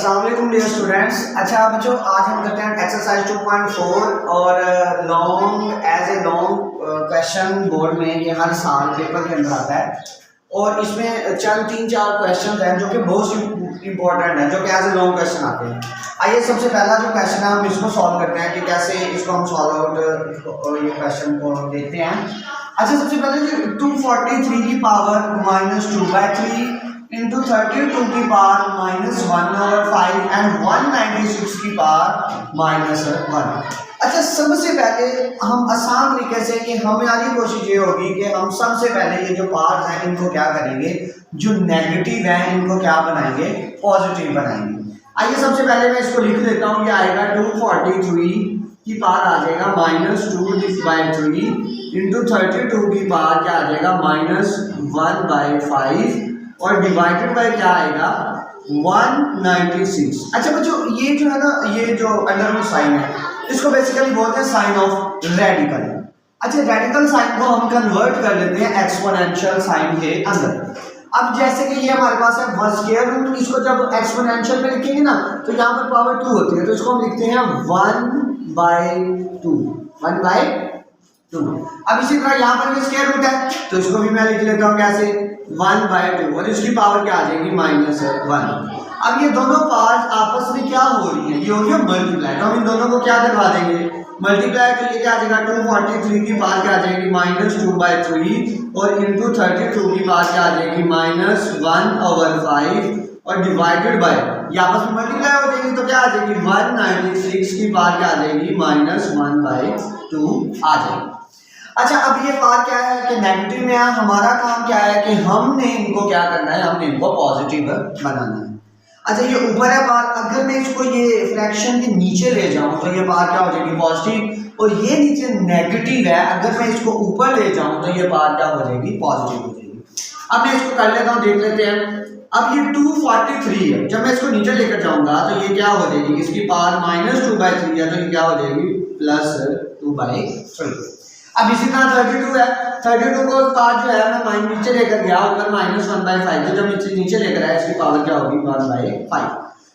अस्सलाम वालेकुम dear students. अच्छा बच्चों, आज हम करते हैं एक्सरसाइज 2.4 और लॉन्ग क्वेश्चन बोर्ड में ये हर साल पेपर के अंदर आता है और इसमें चंद 3-4 क्वेश्चन हैं जो कि बहुत इंपॉर्टेंट है, जो कि एज ए लॉन्ग क्वेश्चन आते हैं। आइए सबसे पहला जो क्वेश्चन है हम इसको सॉल्व करते हैं कि कैसे इसको हम सॉल्व आउट ये क्वेश्चन को देखते हैं। अच्छा, सबसे पहले 243 की पावर -2/3 इंटू 32 की पावर -1/5 एंड 196 की पावर -1। अच्छा, सबसे पहले हम आसान तरीके से कि हमारी कोशिश ये होगी कि हम सबसे पहले ये जो पार्ट हैं इनको क्या करेंगे, जो नेगेटिव हैं इनको क्या बनाएंगे, पॉजिटिव बनाएंगे। आइए सबसे पहले मैं इसको लिख देता हूँ। ये आएगा 243 की पावर आ जाएगा -2/3 इंटू 32 की पावर क्या आ जाएगा -1/5 और डिवाइडेड बाय क्या आएगा 196। अच्छा बच्चों, ये जो है ना, ये जो अंडर साइन है इसको बेसिकली बोलते हैं साइन ऑफ रेडिकल। अच्छा, रेडिकल साइन को हम कन्वर्ट कर लेते हैं एक्सपोनेंशियल साइन के अंदर। अब जैसे कि ये हमारे पास है 1 स्क्वायर रूट, इसको जब एक्सपोनेंशियल में लिखेंगे ना तो यहाँ पर पावर 2 होती है, तो इसको हम लिखते हैं 1/2 1/2। अब इसी तरह यहाँ पर भी स्क्वायर रूट है तो इसको भी मैं लिख लेता हूँ कैसे 1/2 और इसकी पावर क्या आ जाएगी -1। अब ये दोनों पावर्स आपस में क्या हो रही है, ये हो रही है मल्टीप्लाई, तो हम इन दोनों को क्या करवा देंगे मल्टीप्लाई। तो ये क्या आ जाएगा 243 की पावर क्या आ जाएगी -2/3 और इंटू 32 की पावर क्या आ जाएगी -1/5 और डिवाइडेड बाय ये आपस में मल्टीप्लाई हो जाएगी तो क्या आ जाएगी 196 की पावर क्या आ जाएगी -1/2 आ जाएगी। अच्छा, अब ये पावर क्या है कि नेगेटिव में है, हमारा काम क्या है कि हमने इनको क्या करना है, हमने इनको पॉजिटिव बनाना है। अच्छा, ये ऊपर है बार, अगर मैं इसको ये फ्रैक्शन के नीचे ले जाऊं तो ये बार क्या हो जाएगी पॉजिटिव और ये नीचे नेगेटिव है, अगर मैं इसको ऊपर ले जाऊं तो ये बार क्या हो जाएगी पॉजिटिव हो जाएगी। अब मैं इसको कर लेता हूं, देख लेते हैं। अब ये 243 है, जब मैं इसको नीचे लेकर जाऊंगा तो ये क्या हो जाएगी, इसकी पावर -2/3 है तो ये क्या हो जाएगी +2/3। अब इसी तरह 32 है, 32 को पार्ट जो है मैं नीचे लेकर गया ऊपर -1/5, तो जब नीचे लेकर आया इसकी पावर क्या होगी 1/5।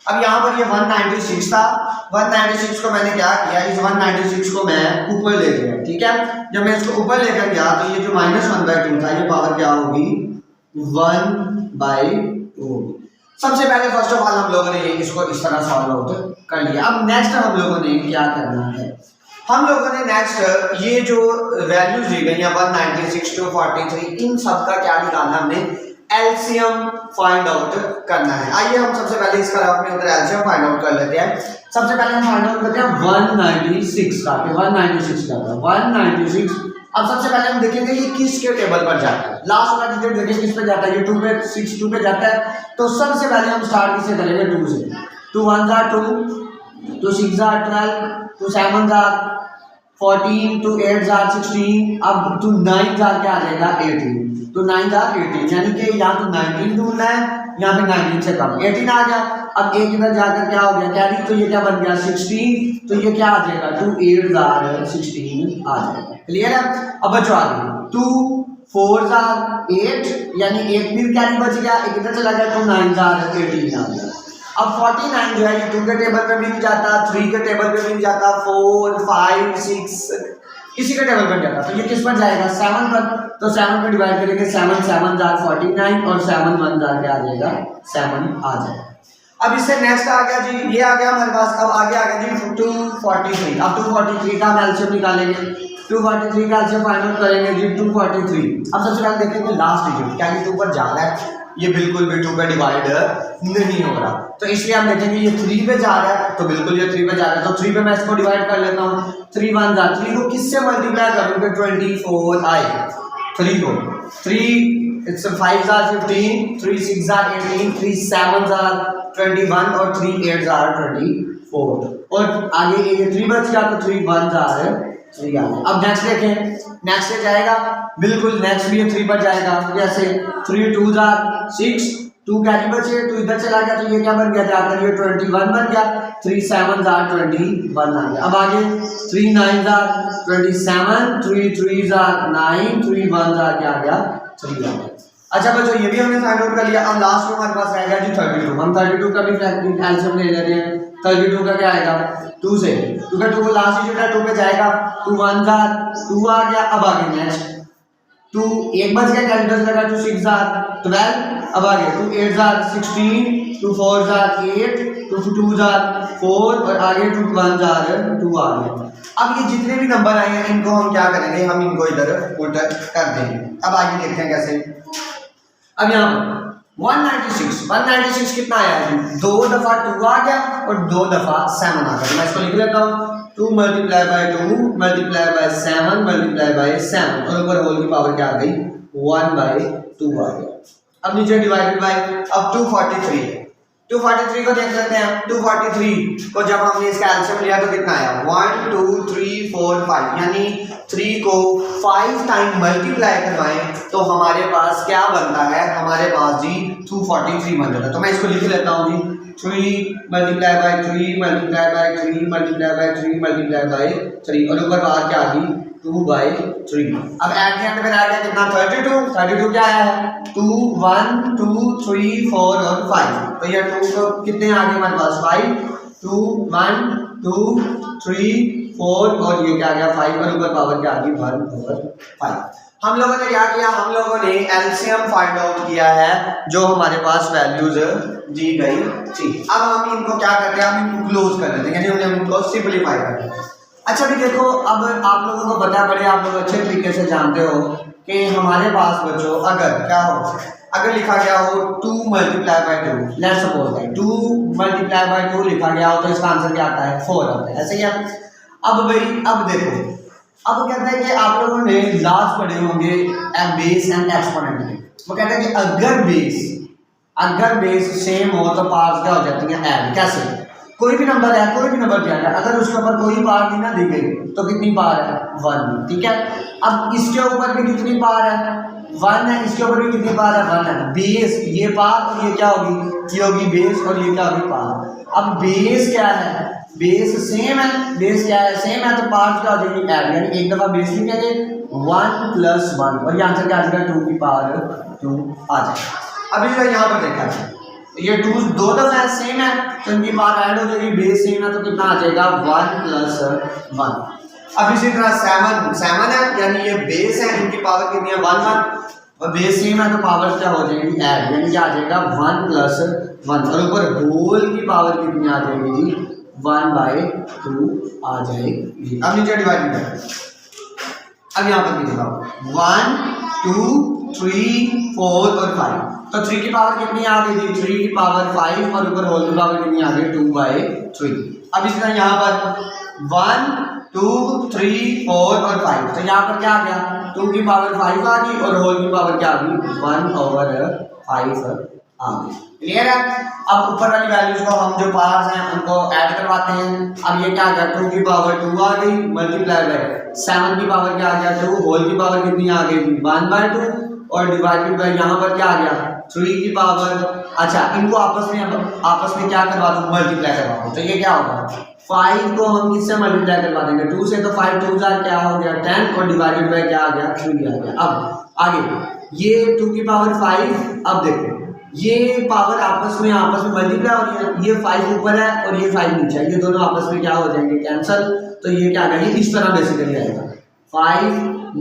अब यहाँ पर ये 196 था, 196 को मैंने क्या किया, इस 196 को मैं ऊपर ले गया, ठीक है। जब मैं इसको ऊपर लेकर गया तो ये जो -1/2 था ये पावर क्या होगी 1/2। सबसे पहले फर्स्ट ऑफ ऑल हम लोगों ने इसको इस तरह सॉल्व आउट कर लिया। अब नेक्स्ट हम लोगों ने क्या करना है, हम लोगों ने नेक्स्ट ये जो वैल्यूज दी गई हैं 196 to 43, इन सब का क्या निकालना, हमने एलसीएम फाइंड आउट करना है। आइए हम सबसे पहले इसका अपने उधर एलसीएम फाइंड आउट कर लेते हैं। सबसे पहले हम फाइंड आउट करते हैं 196 का, 196 का 196। अब सबसे पहले हम देखेंगे ये किसके टेबल पर जाता है, लास्ट वाला डिजिट देखिए किस पे जाता है, ये 2 पे 62 पे जाता है। तो सबसे पहले हम स्टार्ट किससे करेंगे 2 से। 2 1 2, 2 6 12, 2 7 14, 2 8 16, अब 2 9 क्या आ जाएगा 18, तो 9 18, यानी कि यहाँ तो 19 ढूंढना है, यहाँ पे 19 से कम 18 आ गया। अब एक इधर जाकर क्या हो गया कैरी, तो ये क्या बन गया 16, तो ये क्या आ जाएगा 2 8 16 आ जाएगा। क्लियर है। अब बचो आगे 2 4 8, यानी एक फिर कैरी बच गया, एक इधर चला गया, 2 9 18 आ गया। अब 49 जो है ये 2 के टेबल पे भी नहीं जाता, 3 के टेबल पे भी नहीं जाता, 4 5 6 किसी के टेबल पर जाता, तो ये किस पर जाएगा 7 पर। तो 7 पर डिवाइड करेंगे, 7 7 49 और 7 1 क्या आ जाएगा 7 आ जाएगा। अब इससे नेक्स्ट आ गया जी, ये आ गया हमारे पास। अब आगे आ गया जी 243। अब 243 का एलसीएम निकालेंगे, 243 का एलसीएम फाइंड आउट करेंगे जी 243। अब सबसे पहले देखेंगे लास्ट डिजिट क्या ये 2 पर जा रहा है, ये बिल्कुल भी 2 पे डिवाइड नहीं हो रहा, तो इसलिए हम देखेंगे ये 3 पे जा रहा है, तो बिल्कुल ये 3 पे जा रहा है, तो 3 पे मैं इसको डिवाइड कर लेता हूँ। 3 1 3 को किससे मल्टीप्लाई करूँगा 24 आएगा 3 को, 3 it's 5 15, 3 6 18, 3 7 21 और 3 8 24, और आगे ये 3 बच गया तो 3 1 3 आ गया। अब नेक्स्ट देखें, नेक्स्ट से जाएगा बिल्कुल, नेक्स्ट भी ये 3 पर जाएगा, जैसे 3 2 6, 2 कैरी बचे, 2 इधर चला गया तो ये क्या बन गया जाकर ये 21 बन गया, 3 7 21 आ गया। अब आगे 3 9 27, 3 3 9, 3 1 क्या आ गया 3 आ गया। अच्छा बच्चों ये भी हमने फाइंड आउट कर लिया। अब लास्ट में हमारे पास रहेगा जी 32। हम 32 का भी एल्सियम ले लेते हैं। 32 का क्या आएगा 2 से 2 का 2 लास्ट डिजिट है 2 पे जाएगा 2 1 जार 2 आ गया। अब आगे नेक्स्ट 2 एक बच गया कैलकुलेटर लगा 2 6 जार 12। अब आगे 2 8 जार 16 2 4 जार 8 2 2 जार 4 और आगे 2 1 जार 2 आ गया। अब ये जितने भी नंबर आए हैं इनको हम क्या करेंगे हम इनको इधर पुट कर देंगे। अब आगे देखते हैं कैसे। अब यहाँ पर 196 कितना आया है 2 दफा 2 आ गया और 2 दफा 7 आ गया। मैं इसको लिख लेता हूँ 2 multiply by 2 multiply by 7 multiply by 7 और ऊपर होल की पावर क्या आ गई 1 बाय 2 आ गया। अब नीचे डिवाइडेड बाय अब 243 243 को देख लेते हैं। 243 को जब हमने इसका एल्सियम लिया तो कितना आया 1 2 3 4 5 यानी 3 को 5 टाइम मल्टीप्लाई करवाएं तो हमारे पास क्या बनता है हमारे पास जी 243 बन जाता है। तो मैं इसको लिख लेता हूँ जी 3 multiply by 3 multiply by 3 multiply by 3 multiply by 3 और ऊपर बाहर क्या आ गई 2 बाय 3। अब ऐड के अंदर आ गया कितना 32 क्या आया है 2 1 2 3 4 और 5। तो ये 2 को कितने आ गए हमारे पास 5 2 1 2 3 4 और ये क्या आ गया 5 और ऊपर पावर क्या आ गई 1/5। हम लोगों ने क्या किया हम लोगों ने एलसीएम फाइंड आउट किया है जो हमारे पास वैल्यूज दी गई थी। अब हम इनको क्या करते हैं हम इनको क्लोज कर देते हैं यानी हम इनको सिंपलीफाई करते हैं। अच्छा भी देखो अब आप लोगों को पता पड़े आप लोग अच्छे तरीके से जानते हो कि हमारे पास बच्चों अगर क्या हो अगर लिखा गया हो 2 multiply by 2 let's suppose that 2 multiply by 2 लिखा गया हो तो इसका आंसर क्या आता है 4 आता है ऐसे ही। अब भाई अब देखो अब कहते हैं कि आप लोगों ने लास्ट पढ़े होंगे बेस एंड एक्सपोनेंट के। वो कहते हैं कि अगर बेस सेम हो तो पार्ट्स क्या हो जाती हैं ऐड। कैसे कोई भी नंबर है कोई भी नंबर दिया है अगर उसके ऊपर कोई पार नहीं ना दी गई तो कितनी पार है 1 ठीक है। अब इसके ऊपर भी कितनी पार है 1 है इसके ऊपर भी कितनी पार है 1 है। बेस ये पार और ये क्या होगी ये होगी बेस और ये क्या होगी पार। अब बेस क्या है बेस सेम है बेस क्या है सेम है तो पार्ट क्या हो जाएगी ऐड यानी एक दफा बेस लिखेंगे 1 + 1 और ये आंसर क्या आ जाएगा 2 की पावर 2 आ जाएगा। अभी जो यहाँ पर देखा है ये 2 दो दफा सेम है तो इनकी पावर ऐड हो जाएगी बेस सेम है तो कितना आ जाएगा 1 + 1। अब इसी तरह 7 है यानी ये बेस है इनकी पावर कितनी है 1 1 और बेस सेम है तो पावर क्या हो जाएगी ऐड यानी क्या आ जाएगा 1 + 1 और ऊपर होल की पावर कितनी आ जाएगी जी 1/2 आ जाएगी। अब नीचे डिवाइड करें अब यहाँ पर कितना 1 2 3 4 और 5 तो 3 की पावर कितनी आ गई थी 3 की पावर 5 और ऊपर होल की पावर कितनी आ गई 2/3। अब इस तरह यहाँ पर 1 2 3 4 और 5 तो यहाँ पर क्या आ गया 2 की पावर 5 आ गई और होल की पावर क्या आ गई 1/5 आ गई। क्लियर है। अब ऊपर वाली वैल्यूज को हम जो पार्ट्स हैं उनको ऐड करवाते हैं। अब ये क्या आ गया 2 की पावर 2 आ गई मल्टीप्लाई बाय 7 की पावर क्या आ गया 2 होल की पावर कितनी आ गई 1/2 और डिवाइडेड बाय यहाँ पर क्या आ गया 3 की पावर। अच्छा इनको आपस में क्या करवा दूँ मल्टीप्लाई करवा दूँ तो ये क्या होगा 5 को हम किससे मल्टीप्लाई करवा देंगे 2 से तो 5 2 क्या हो गया 10 और डिवाइडेड बाय क्या आ गया 3 आ गया। अब आगे ये 2 की पावर 5 अब देखो ये पावर आपस में मल्टीप्लाई हो रही है ये 5 ऊपर है और ये 5 नीचे है ये दोनों आपस में क्या हो जाएंगे कैंसिल तो ये क्या आएगा ये इस तरह बेसिकली आएगा 5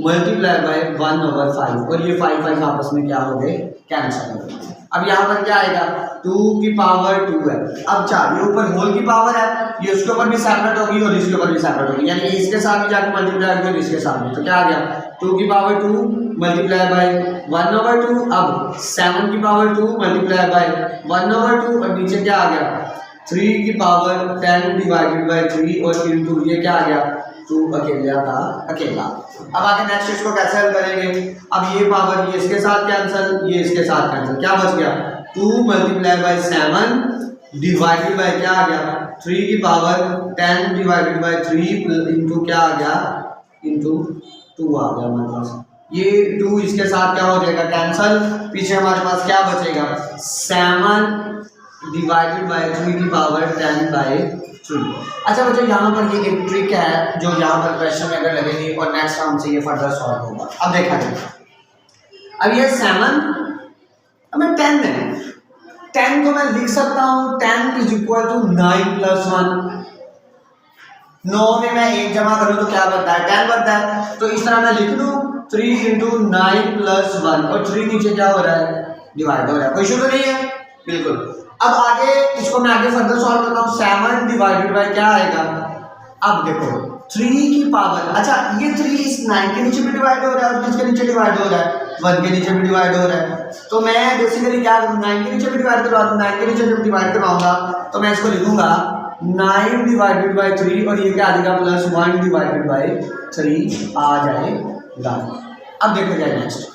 मल्टीप्लाई बाय 1/5 और ये 5 आपस में क्या हो गए कैंसिल हो गए। अब यहाँ पर क्या आएगा 2 की पावर 2 है। अब 4 ये ऊपर होल की पावर है ये उसके ऊपर भी सेपरेट होगी और इसके ऊपर भी सेपरेट होगी यानी इसके साथ भी जाकर मल्टीप्लाई होगी और इसके साथ भी तो क्या आ गया 2 की पावर 2 मल्टीप्लाई बाय 1/2 अब 7 की पावर 2 मल्टीप्लाई बाय 1/2 और नीचे क्या आ गया 3 की पावर 10 डिवाइडेड बाय 3 और इनटू ये क्या आ गया 2 अकेला। अब आगे नेक्स्ट इसको कैसे हल करेंगे। अब ये पावर ये इसके साथ कैंसिल ये इसके साथ कैंसिल क्या बच गया 2 मल्टीप्लाई बाय 7 डिवाइडेड बाय क्या आ गया 3 की पावर 10 डिवाइडेड बाय 3 इंटू क्या आ गया इंटू 2 आ गया हमारे पास ये 2 इसके साथ क्या हो जाएगा कैंसिल पीछे हमारे पास क्या बचेगा 7 डिवाइडेड बाय 3 की पावर 10/3। अच्छा बच्चों यहाँ पर ये एक ट्रिक है जो यहाँ पर क्वेश्चन में अगर लगेगी और नेक्स्ट राउंड से ये फर्दर सॉल्व होगा। अब देखा जाए अब ये 7 हमें 10 है, 10 को मैं लिख सकता हूँ 10 इज इक्वल टू 9 प्लस 1। 9 में मैं 1 जमा करूँ तो क्या बनता है 10 बनता है। तो इस तरह मैं लिख लूँ 3 इंटू 9 प्लस 1 और 3 नीचे क्या हो रहा है डिवाइड हो रहा है। कोई इशू तो नहीं है, बिल्कुल। अब आगे इसको मैं आगे फर्दर सॉल्व करता हूँ। 7 डिवाइडेड बाय क्या आएगा, अब देखो 3 की पावर, अच्छा ये 3 इस 9 के नीचे भी डिवाइड हो रहा है और किसके नीचे डिवाइड हो रहा है 1 के नीचे भी डिवाइड हो रहा है। तो मैं बेसिकली क्या करूँ 9 के नीचे भी डिवाइड करवा दूँ, 9 के नीचे जब डिवाइड करवाऊंगा तो मैं इसको लिखूंगा 9 डिवाइडेड बाय 3 और ये क्या आ जाएगा प्लस 1 डिवाइडेड बाय 3 आ जाएगा। अब देखो क्या नेक्स्ट,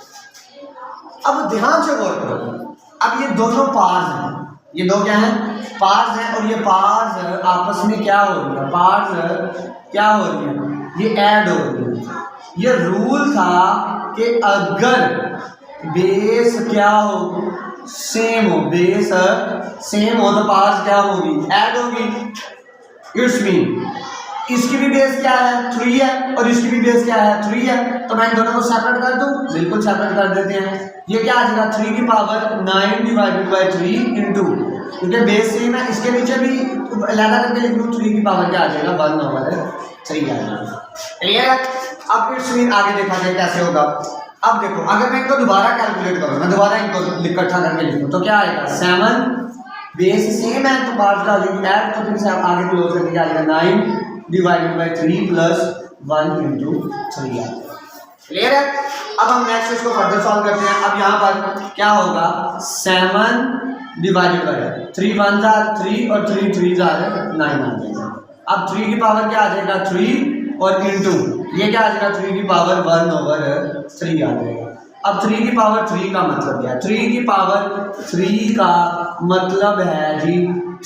अब ध्यान से गौर करो। अब ये दोनों पार्स हैं, ये दो क्या हैं पार्स हैं और ये पार्स आपस में क्या हो रही है, पार्स क्या हो रही है ये ऐड हो रही है। ये रूल था कि अगर बेस क्या हो सेम हो, बेस सेम हो तो पार्स क्या होगी ऐड होगी। इट्स मीन इसकी भी बेस क्या है 3 है और इसकी भी बेस क्या है 3 है, तो मैं इन दोनों को सेपरेट कर दूं, बिल्कुल सेपरेट कर देते हैं। ये क्या आ जाएगा 3 की पावर 9 डिवाइडेड बाय 3 इंटू, क्योंकि बेस सेम है इसके नीचे भी अलग करके लिख लूँ 3 की पावर क्या आ जाएगा 1 ओवर 3 आ जाएगा। क्लियर है। अब इट्स मीन आगे देखा जाए कैसे होगा। अब देखो अगर मैं इनको दोबारा कैलकुलेट करूँ, मैं दोबारा इनको इकट्ठा करके लिखूँ तो क्या आएगा 7 बेस सेम है तो पार्ट का ऐड, तो फिर से आप आगे क्लोज करके क्या आएगा 9 डिवाइडेड बाय 3 प्लस 1 इंटू 3 आ। क्लियर है। अब हम नेक्स्ट इसको फर्दर सॉल्व करते हैं। अब यहाँ पर क्या होगा 7 डिवाइडेड बाय 3 1 जार 3 और 3 3 जार 9 आ जाएगा। अब 3 की पावर क्या आ जाएगा 3 और इंटू ये क्या आ जाएगा 3 की पावर 1 ओवर 3 आ जाएगा। अब 3 की पावर 3 का मतलब क्या है, 3 की पावर 3 का मतलब है जी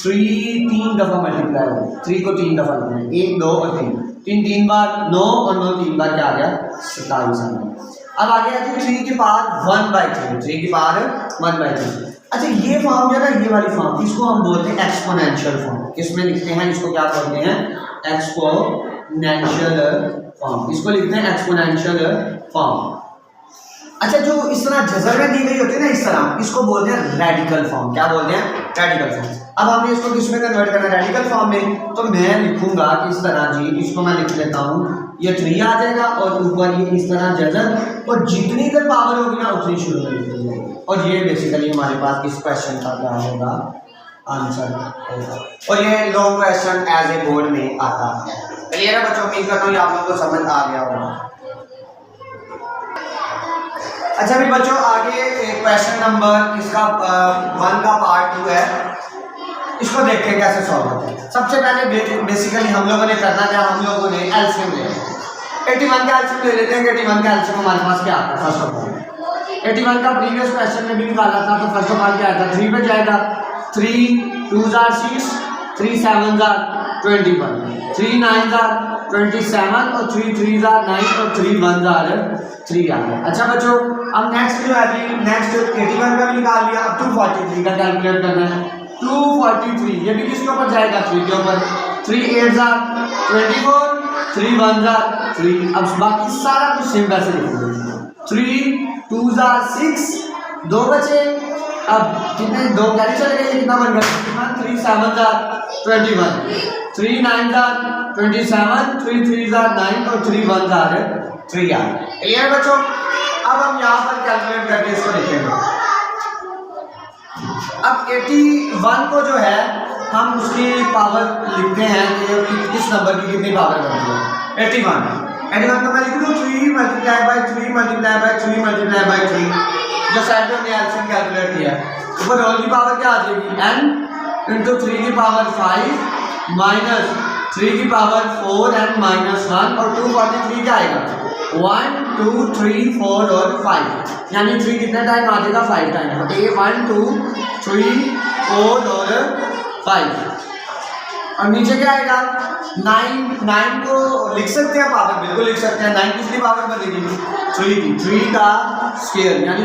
3 दफा मल्टीप्लाई हो, 3 को 3 दफा लिखना है 1 2 और 3 बार 9 और 9 3 बार क्या आ गया 27 आ गया। अब आगे है 3 की पावर 1/3, 3 की पावर 1/3। अच्छा ये फॉर्म जो है ना, ये वाली फॉर्म इसको हम बोलते हैं एक्सपोनेंशियल फॉर्म। किसमें लिखते हैं इसको क्या बोलते हैं एक्सपोनेंशियल फॉर्म, इसको लिखते हैं एक्सपोनेंशियल फॉर्म। अच्छा जो इस तरह जजर में दी गई होती है ना इस तरह, इसको बोलते हैं रेडिकल फॉर्म। क्या बोलते हैं रेडिकल फॉर्म। अब हमने इसको किस में कन्वर्ट करना है रेडिकल फॉर्म में, तो मैं लिखूंगा इस तरह जी, इसको मैं लिख लेता हूँ ये 3 आ जाएगा और ऊपर ये इस तरह जजर और जितनी देर पावर होगी ना उतनी शुरू में लिख जाएगी। और ये बेसिकली हमारे पास इस क्वेश्चन का क्या होगा आंसर होगा। और ये long question as a board में आता है। क्लियर है बच्चों, उम्मीद करता हूँ आप लोगों को समझ आ गया होगा। अच्छा भी बच्चों आगे क्वेश्चन नंबर इसका 1 का पार्ट 2 है, इसको देखते हैं कैसे सॉल्व होता है। सबसे पहले बेसिकली हम लोगों ने करना क्या, हम लोगों ने एलसीएम ले 81 का एलसीएम ले लेते हैं। 81 का एलसीएम हमारे पास क्या आता है फर्स्ट ऑफ ऑल 81 का प्रीवियस क्वेश्चन में भी निकाला था, तो फर्स्ट ऑफ ऑल क्या आता है 3 पे जाएगा 3 2 जार 6 3 7 जार 21 3 9 जार 27 और 3 3 जार 9 और 3 1 जार 3 आ गया। अच्छा बच्चों अब नेक्स्ट जो है जी नेक्स्ट 81 का भी निकाल लिया, अब 243 का कैलकुलेट करना है। 243 ये भी किसके ऊपर जाएगा 3 के ऊपर, 3 8 जार 24 3 1 जार 3। अब बाकी सारा कुछ सेम वैसे लिखेंगे 3 2 जार 6 2 बचे, अब कितने 2 कैरी चले गए कितना बन गया 3 7 जार 21 3 9 जार 27 3 3 जार 9 और 3 1 जार 3 आ। क्लियर बच्चों। अब हम यहाँ पर कैलकुलेट करके इसको लिखेंगे। अब 81 को जो है हम उसकी पावर लिखते हैं कि किस नंबर की कितनी पावर बनती है 81 तो मैं लिख दूँ 3 multiply by 3 multiply by 3 multiply by 3, जो साइड में हमने एलसीएम कैलकुलेट किया है। ऊपर होल की पावर क्या आ जाएगी n इंटू 3 की पावर 5 माइनस 3 की पावर 4 एंड माइनस 1 और 243 क्या आएगा 1 2 3 4 और 5, यानी 3 कितने टाइम आ जाएगा 5 टाइम। तो ये 1 2 3 4 और 5 और नीचे क्या आएगा 9 को लिख सकते हैं पावर, बिल्कुल लिख सकते हैं। 9 किसकी पावर बनेगी 3 की, 3 का स्क्वायर यानी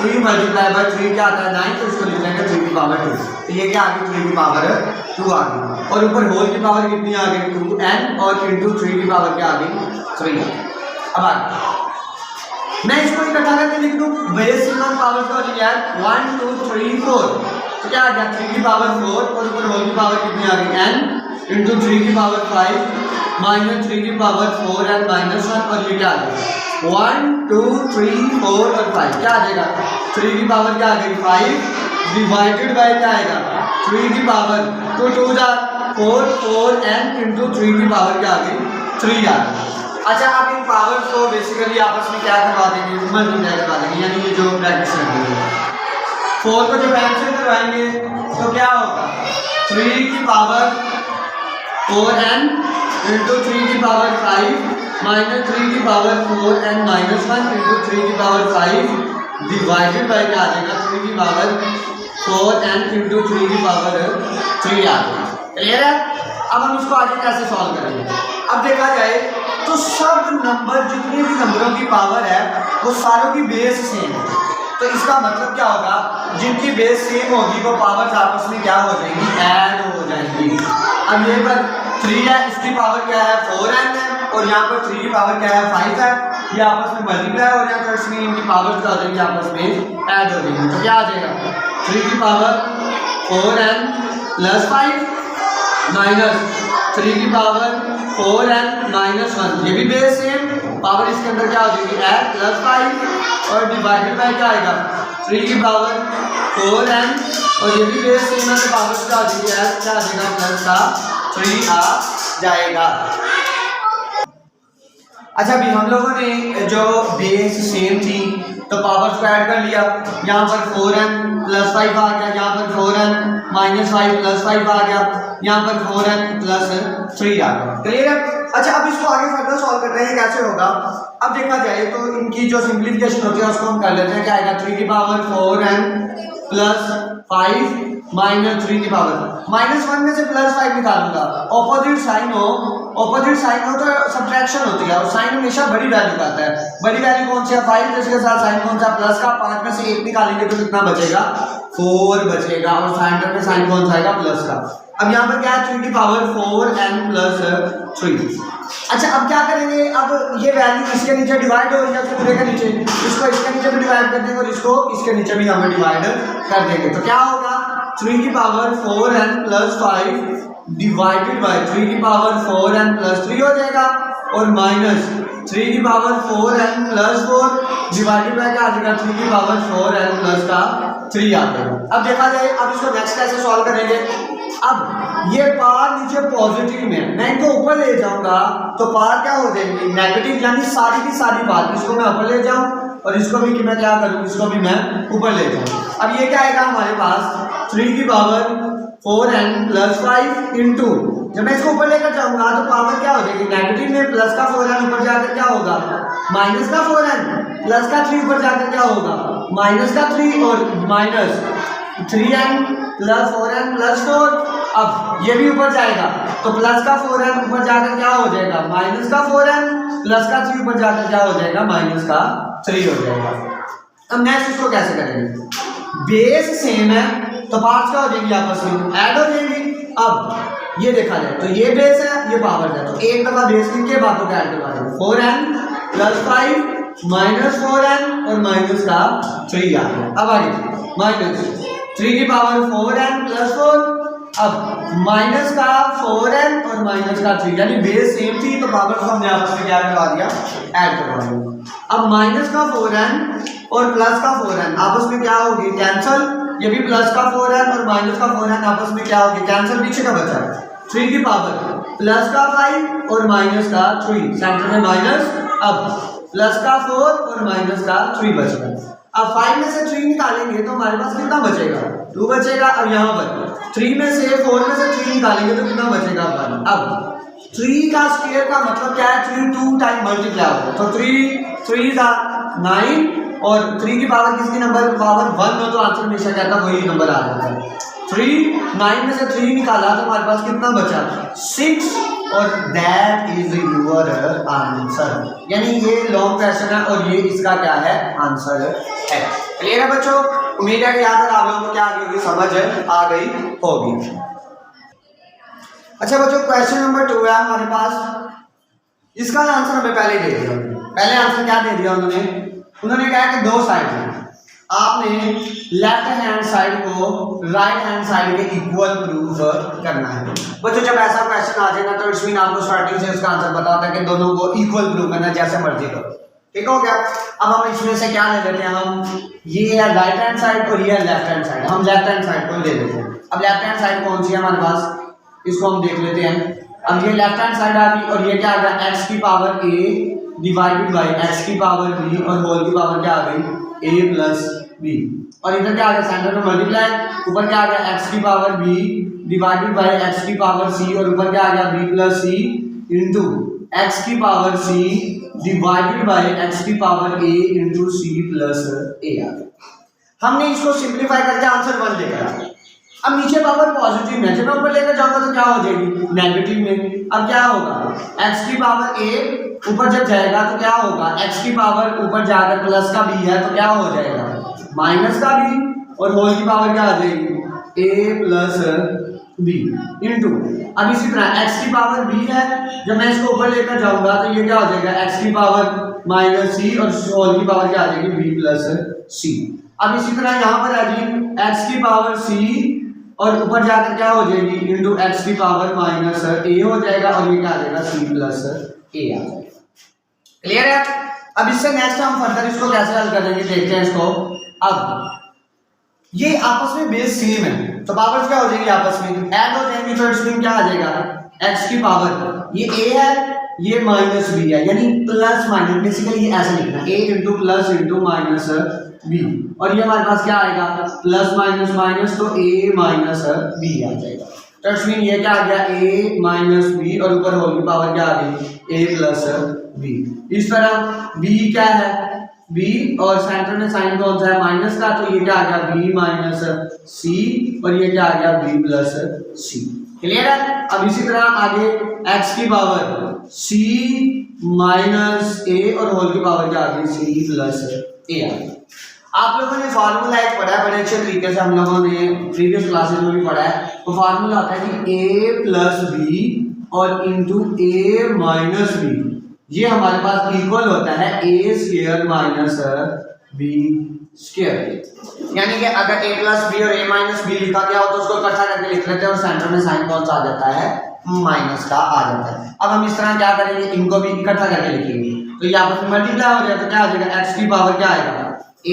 3 मल्टीप्लाई बाय 3 क्या आता है 9, तो इसको लिख लेंगे 3 की पावर 2। तो ये क्या आ गई 3 की पावर 2 आ गई और ऊपर होल की पावर कितनी आ गई 2n और इंटू 3 की पावर क्या आ गई 3। अब मैं इसको इकट्ठा करके लिख दूं, बेस मान पावर का हो गया 1 2 3 4, तो क्या आ गया 3 की पावर 4 और ऊपर होल की पावर कितनी आ गई n इंटू 3 की पावर 5 माइनस 3 की पावर 4 एंड माइनस 1, और ये क्या आ गया 1 2 3 4 और 5, क्या आ जाएगा 3 की पावर क्या आ गई 5 डिवाइडेड बाय क्या आएगा 3 की पावर, तो 2 जा 4 4 n इंटू 3 की पावर क्या आ गई 3 आ गई। अच्छा, आप इन पावर को बेसिकली आपस में क्या करवा देंगे, मल्टीप्लाई करवा देंगे, यानी ये जो ब्रैकेट्स लगे 4 को जब n से करवाएंगे तो क्या होगा 3 की पावर 4n इंटू 3 की पावर 5 माइनस 3 की पावर 4n माइनस 1 इंटू 3 की पावर 5 डिवाइडेड बाय क्या आ जाएगा 3 की पावर 4n इंटू 3 की पावर 3 आ जाएगा। क्लियर है? अब हम इसको आगे कैसे सॉल्व करेंगे। अब देखा जाए तो सब नंबर, जितने भी नंबरों की पावर है वो सारों की बेस सेम है, तो इसका मतलब क्या होगा, जिनकी बेस सेम होगी वो पावर्स आपस में क्या हो जाएंगी, ऐड हो जाएंगी। अब ये पर 3 है, इसकी पावर क्या है 4n है, और यहाँ पर 3 की पावर क्या है 5 है, ये आपस में मल्टीप्लाई हो जाएगा, तो इसमें इनकी पावर क्या हो जाएंगी, आपस में ऐड हो जाएंगी। तो क्या आ जाएगा 3 की पावर 4n प्लस 5 माइनस 3 की पावर 4n माइनस 1, ये भी बेस सेम, पावर इसके अंदर क्या हो जाएगी ऐड प्लस 5 और डिवाइडेड बाय क्या आएगा 3 की पावर 4n, और ये भी बेस सेम है, तो पावर क्या हो जाएगी ऐड क्या आ जाएगा प्लस का 3 आ जाएगा। अच्छा, अभी हम लोगों ने जो बेस सेम थी तो पावर्स को ऐड कर लिया, यहाँ पर 4n प्लस 5 आ गया, यहाँ पर 4n माइनस 5 प्लस 5 आ गया, यहाँ पर 4n प्लस 3 आ गया। क्लियर है? अच्छा, अब इसको आगे फर्दर सॉल्व करते हैं, कैसे होगा। अब देखा जाए तो इनकी जो सिंप्लीफिकेशन होती है उसको हम कर लेते हैं, क्या आएगा 3 की पावर 4n प्लस 5 माइनस 3 की पावर, माइनस 1 में से प्लस 5 निकालूंगा, ऑपोजिट साइन हो तो सब्ट्रैक्शन होती है, और साइन हमेशा बड़ी वैल्यू का आता है। बड़ी वैल्यू कौन सी है 5, इसके साथ साइन कौन सा प्लस का, 5 में से 1 निकालेंगे तो कितना बचेगा 4 बचेगा, और सेंटर में साइन कौन सा आएगा प्लस का। अब यहाँ पर क्या है 3 की पावर 4n प्लस 3। अच्छा, अब क्या करेंगे, अब ये वैल्यू इसके नीचे डिवाइड हो रही है, पूरे के नीचे, इसको इसके नीचे भी डिवाइड कर देंगे और इसको इसके नीचे भी हमें डिवाइड कर देंगे, तो क्या होगा 3 की power 4n plus 5 divided by 3 की पावर 4n प्लस 3 हो जाएगा, और माइनस 3 की power 4n plus 4 divided by क्या आ जाएगा 3 की पावर 4n प्लस का 3 आ जाएगा। अब देखा जाए, अब इसको नेक्स्ट कैसे सॉल्व करेंगे। अब ये पार नीचे पॉजिटिव में, मैं इनको ऊपर ले जाऊंगा तो पार क्या हो जाएंगी नेगेटिव, यानी सारी की सारी पार, इसको मैं ऊपर ले जाऊं और इसको भी कि मैं क्या करूं, इसको भी मैं ऊपर ले जाऊं। अब ये क्या आएगा हमारे पास 3 की पावर 4n प्लस 5 इंटू, जब मैं इसको ऊपर लेकर जाऊंगा तो पावर क्या हो जाएगी नेगेटिव में, प्लस का 4n ऊपर जाकर क्या होगा माइनस का 4n, प्लस का 3 ऊपर जाकर क्या होगा माइनस का 3, और minus 3n plus 4n plus 4, अब ये भी ऊपर जाएगा तो प्लस का 4n ऊपर जाकर क्या हो जाएगा माइनस का 4n, प्लस का 3 ऊपर जाकर क्या हो जाएगा माइनस का 3 हो जाएगा। अब नेक्स्ट इसको कैसे करेंगे, बेस सेम है तो पार्ट्स क्या हो जाएंगी आपस में ऐड हो जाएंगी। अब ये देखा जाए तो ये बेस है, ये पावर है, तो एक दफा बेस के बातों का ऐड करवा देंगे 4n प्लस 5 माइनस 4n और माइनस का 3 आ गया। अब आगे माइनस 3 की पावर 4n प्लस 4, अब माइनस का 4n और माइनस का 3, यानी बेस सेम थी तो पावर को हमने आपस में क्या करवा दिया ऐड करवा दिया। अब माइनस का 4n और प्लस का 4n आपस में क्या होगी कैंसल, ये भी प्लस का 4n और माइनस का 4n आपस में क्या होगी कैंसल, पीछे का बचा 3 की पावर प्लस का 5 और माइनस का 3, सेंटर में माइनस, अब प्लस का 4 और माइनस का 3 बच गया। अब 5 में से 3 निकालेंगे तो हमारे पास कितना बचेगा 2 बचेगा। अब यहाँ पर 3 में से 4 में से 3 निकालेंगे तो कितना बचेगा 1। अब 3 का स्क्वायर का मतलब क्या है 3 2 टाइम मल्टीप्लाई होगा, तो 3 का 9, और 3 की पावर किसकी नंबर पावर 1 हो तो आंसर हमेशा क्या था वही नंबर आ जाता है। 3 9 में से 3 निकाला तो हमारे पास कितना बचा 6, और दैट इज योर आंसर, यानी ये लॉन्ग क्वेश्चन है और ये इसका क्या है आंसर है। क्लियर है बच्चों, उम्मीद है कि यहाँ तक आप लोगों को क्या आ गई होगी समझ आ गई होगी। अच्छा बच्चों, क्वेश्चन नंबर 2 है हमारे पास, इसका आंसर हमें पहले दे दिया, पहले आंसर क्या दे दिया उन्होंने उन्होंने कहा कि दो साइड हैं, आपने लेफ्ट हैंड साइड को राइट हैंड साइड के इक्वल प्रूव करना है। बच्चों जब ऐसा क्वेश्चन आ जाए ना तो इट्स मीन आपको स्टार्टिंग से इसका आंसर पता होता है कि दोनों को इक्वल प्रूव करना है, जैसे मर्जी करो। ठीक हो गया। अब हम इसमें से क्या ले लेते हैं, हम ये है राइट हैंड साइड और ये है लेफ्ट हैंड साइड, हम लेफ्ट हैंड साइड को ले लेते हैं। अब लेफ्ट हैंड साइड कौन सी है हमारे पास, इसको हम देख लेते हैं। अब ये लेफ्ट हैंड साइड आ गई और ये क्या आ गया, एक्स की power a divided by x की पावर b और होल की पावर क्या आ गई a प्लस b, और इधर क्या आ गया सेंटर में मल्टीप्लाई, ऊपर क्या आ गया एक्स की power b divided by x की पावर c और ऊपर क्या आ गया b plus c into x की power c divided by x की power a into c plus a आ गया। हमने इसको सिंप्लीफाई करके आंसर 1 लेकर आए। अब नीचे पावर पॉजिटिव में, जब मैं ऊपर लेकर जाऊंगा तो क्या हो जाएगी नेगेटिव में। अब क्या होगा, x की पावर a ऊपर जब जाएगा तो क्या होगा, x की पावर ऊपर जाकर प्लस का b है तो क्या हो जाएगा माइनस का b, और होल की पावर क्या आ जाएगी a प्लस b इंटू, अब इसी तरह x की पावर b है, जब मैं इसको ऊपर लेकर जाऊंगा तो ये क्या हो जाएगा x की पावर माइनस c और होल की पावर क्या आ जाएगी b प्लस c। अब इसी तरह यहाँ पर आ जाएगी x की पावर c और ऊपर जाकर क्या हो जाएगी इंटू एक्स की पावर माइनस a हो जाएगा, और ये क्या आ जाएगा c प्लस a आ जाएगा। क्लियर है। अब इससे नेक्स्ट हम फर्दर इसको कैसे हल करेंगे देखते हैं इसको। अब ये आपस में बेस सेम है तो पावर्स क्या हो जाएगी आपस में ऐड हो जाएंगी, तो इसमें क्या आ जाएगा x की पावर ये a है ये माइनस b है, यानी प्लस माइनस, बेसिकली ये ऐसे लिखना a into plus into minus b, और ये हमारे पास क्या आएगा प्लस माइनस माइनस तो a माइनस b आ जाएगा। तो इट्स मीन ये क्या आ गया a माइनस b और ऊपर होल की पावर क्या आ गई a प्लस b। इस तरह b क्या है b और सेंटर में साइन कौन सा है माइनस का, तो ये क्या आ गया b माइनस c और ये क्या आ गया b प्लस c। क्लियर है। अब इसी तरह आगे x की पावर c माइनस a और होल की पावर क्या आ गई c प्लस a आ गई। आप लोगों ने फार्मूला एक पढ़ा है बड़े अच्छे तरीके से, हम लोगों ने प्रीवियस क्लासेस में भी पढ़ा है। वो फार्मूला आता है कि a प्लस बी और इंटू a माइनस बी, ये हमारे पास इक्वल होता है a square minus b square. यानी कि अगर a प्लस बी और a माइनस बी लिखा गया हो तो उसको इकट्ठा करके लिख लेते हैं और सेंटर में साइन कौन सा आ जाता है माइनस का आ जाता है। अब हम इस तरह क्या करेंगे, इनको भी इकट्ठा करके लिखेंगे तो ये आपस में मल्टीप्लाई हो जाए तो क्या आ जाएगा x की पावर क्या आएगा a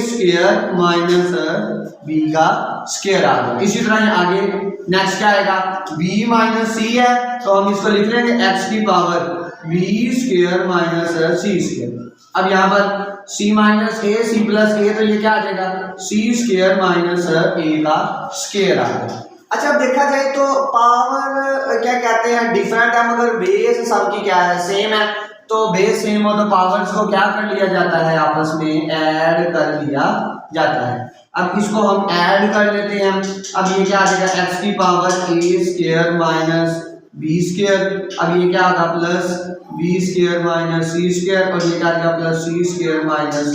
स्क्वायर माइनस b का स्क्वायर आ गया। इसी तरह आगे नेक्स्ट क्या आएगा b माइनस c है तो हम इसको लिख लेंगे x की power b square minus c square. अब यहाँ पर c minus a c plus a तो ये क्या आ जाएगा c स्क्वायर माइनस a का स्क्वायर आ गया। अच्छा अब देखा जाए तो पावर क्या कहते हैं डिफरेंट है, मगर बेस सबकी क्या है सेम है। तो बेस सेम हो तो पावर्स को क्या कर लिया जाता है आपस में ऐड कर लिया जाता है। अब इसको हम ऐड कर लेते हैं। अब ये क्या आ जाएगा x की power a square minus b square, अब ये क्या आएगा plus b square minus c square, और ये क्या आएगा plus c square minus